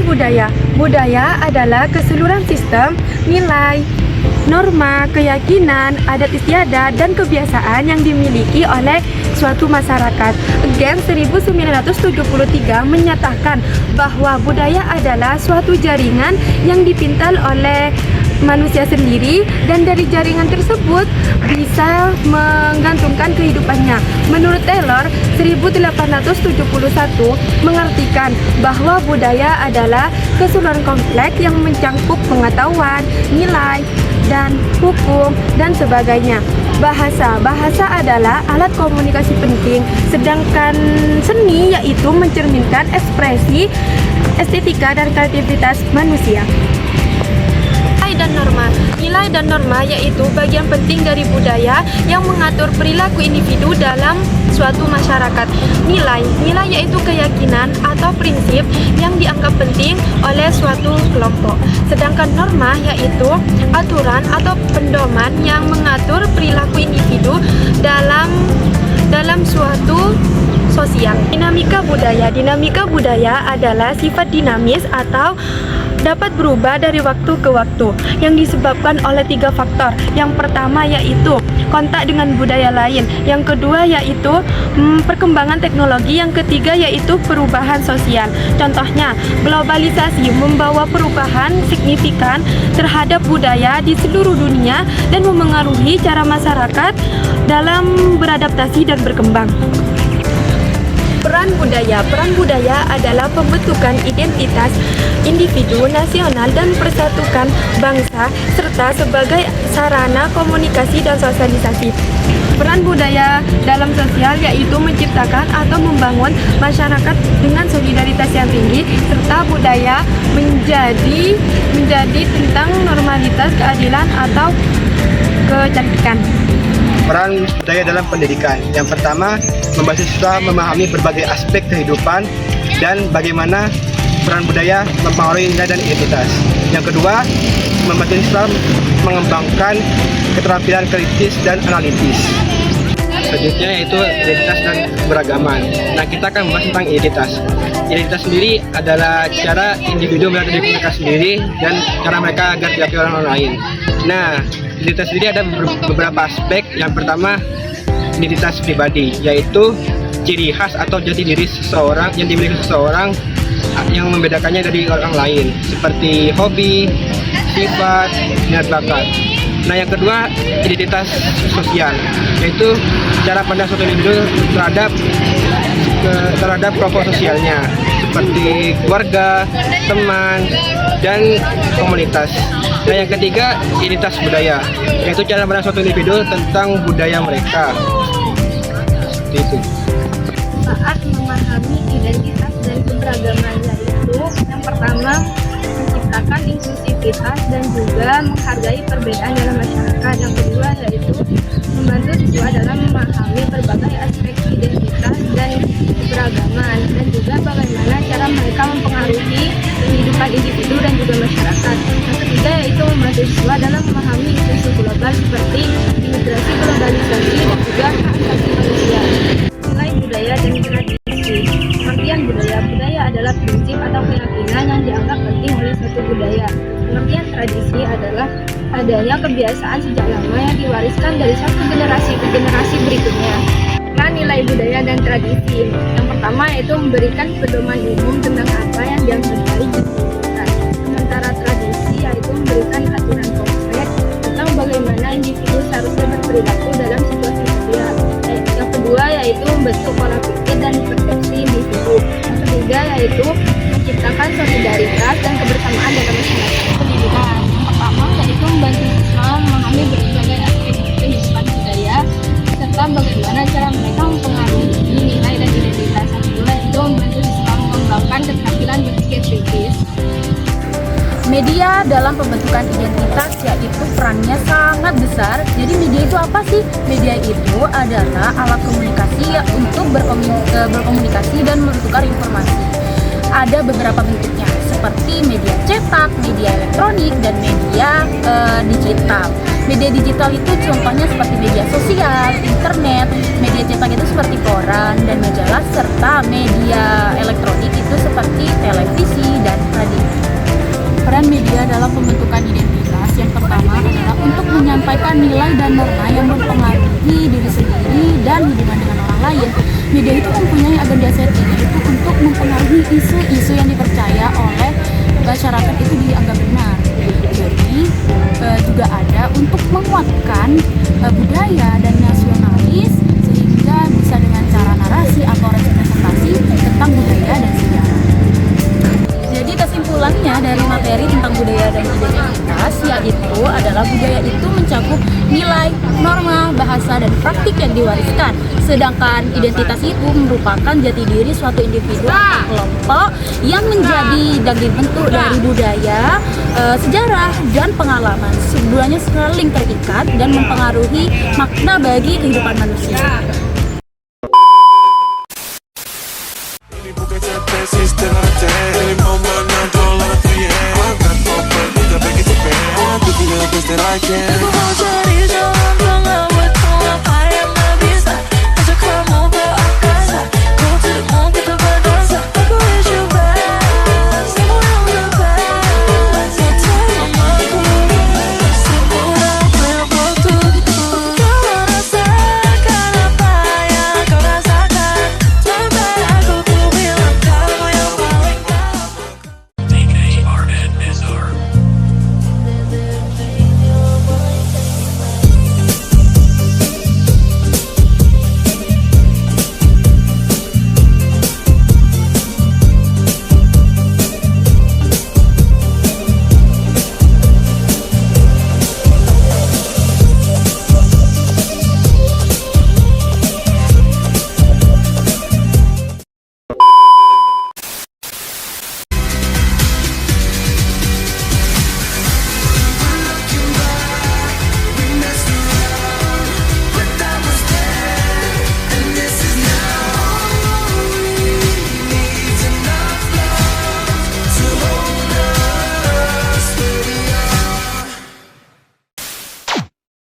budaya? Budaya adalah keseluruhan sistem, nilai, norma, keyakinan, adat istiadat, dan kebiasaan yang dimiliki oleh suatu masyarakat. Again, 1973 menyatakan bahwa budaya adalah suatu jaringan yang dipintal oleh manusia sendiri, dan dari jaringan tersebut bisa menggantungkan kehidupannya. Menurut Taylor, 1871 mengartikan bahwa budaya adalah keseluruhan kompleks yang mencangkup pengetahuan, nilai, dan hukum, dan sebagainya. Bahasa adalah alat komunikasi penting, sedangkan seni yaitu mencerminkan ekspresi, estetika, dan kreativitas manusia. Nilai dan norma yaitu bagian penting dari budaya yang mengatur perilaku individu dalam suatu masyarakat. Nilai yaitu keyakinan atau prinsip yang dianggap penting oleh suatu kelompok. Sedangkan norma yaitu aturan atau pedoman yang mengatur perilaku individu dalam suatu sosial. Dinamika budaya adalah sifat dinamis atau dapat berubah dari waktu ke waktu yang disebabkan oleh 3 faktor. Yang pertama yaitu kontak dengan budaya lain, yang kedua yaitu perkembangan teknologi, yang ketiga yaitu perubahan sosial. Contohnya, globalisasi membawa perubahan signifikan terhadap budaya di seluruh dunia dan memengaruhi cara masyarakat dalam beradaptasi dan berkembang. Peran budaya adalah pembentukan identitas individu nasional dan persatukan bangsa, serta sebagai sarana komunikasi dan sosialisasi. Peran budaya dalam sosial yaitu menciptakan atau membangun masyarakat dengan solidaritas yang tinggi, serta budaya menjadi tentang normalitas, keadilan, atau kecantikan. Peran budaya dalam pendidikan. Yang pertama, membantu siswa memahami berbagai aspek kehidupan dan bagaimana peran budaya mempengaruhi nilai dan identitas. Yang kedua, membantu siswa mengembangkan keterampilan kritis dan analitis. Selanjutnya yaitu identitas dan keberagaman. Nah, kita akan membahas tentang identitas. Identitas sendiri adalah cara individu melihat diri mereka sendiri dan cara mereka agar diakui orang lain. Nah, identitas sendiri ada beberapa aspek. Yang pertama, identitas pribadi, yaitu ciri khas atau jati diri seseorang yang dimiliki seseorang yang membedakannya dari orang lain, seperti hobi, sifat, minat bakat. Nah, yang kedua, identitas sosial, yaitu cara pandang suatu individu terhadap kelompok sosialnya, seperti keluarga, teman, dan komunitas. Nah, yang ketiga, identitas budaya, yaitu cara pandang suatu individu tentang budaya mereka. Seperti itu. Saat memahami identitas dan keberagaman, yaitu yang pertama, menciptakan inklusivitas dan juga menghargai perbedaan dalam masyarakat. Yang kedua yaitu membantu siswa dalam memahami berbagai aspek identitas dan keberagaman, dan juga bagaimana cara mereka mempengaruhi kehidupan individu dan juga masyarakat. Yang ketiga yaitu membantu siswa dalam memahami isu global seperti imigrasi, globalisasi, dan juga hak asasi manusia. Nilai budaya dan tradisi. Pengertian budaya adalah prinsip atau keyakinan yang dianggap penting oleh suatu budaya. Pengertian tradisi adalah adanya kebiasaan sejak lama yang diwariskan dari satu generasi ke generasi berikutnya. Nah, nilai budaya dan tradisi. Yang pertama yaitu memberikan pedoman umum tentang apa yang dianggap baik dan tidak. Sementara tradisi yaitu memberikan aturan konkret tentang bagaimana individu seharusnya berperilaku dalam situasi sosial. Yang kedua yaitu membentuk pola pikir dan persepsi individu. Yang ketiga yaitu menciptakan solidaritas dan kebersamaan dalam masyarakat. Pendidikan yang pertama yaitu membantu siswa memahami berbagai aspek kehidupan budaya serta bagaimana cara mereka mempengaruhi nilai dan identitas. Yang kedua yaitu membantu siswa mengembangkan keterampilan berpikir kritis. Media dalam pembentukan identitas yaitu perannya sangat besar. Jadi media itu apa sih? Media itu adalah alat komunikasi untuk berkomunikasi dan bertukar informasi. Ada beberapa bentuknya seperti media cetak, media elektronik, dan media digital. Media digital itu contohnya seperti media sosial, internet. Media cetak itu seperti koran dan majalah, serta media elektronik itu seperti televisi dan radio. nilai dan norma yang mempengaruhi diri sendiri dan hubungan dengan orang lain. Media itu mempunyai agenda setting, yaitu untuk mempengaruhi isu-isu yang dipercaya oleh masyarakat itu dianggap benar. Jadi juga ada untuk menguatkan budaya dan nasionalis, sehingga bisa dengan cara narasi atau representasi tentang budaya dan sejarah. Jadi kesimpulannya dari materi tentang budaya dan identitas yaitu adalah budaya itu mencakup nilai, norma, bahasa, dan praktik yang diwariskan. Sedangkan identitas itu merupakan jati diri suatu individu atau kelompok yang menjadi dan dibentuk dari budaya, sejarah, dan pengalaman. Keduanya saling terikat dan mempengaruhi makna bagi kehidupan manusia. that I can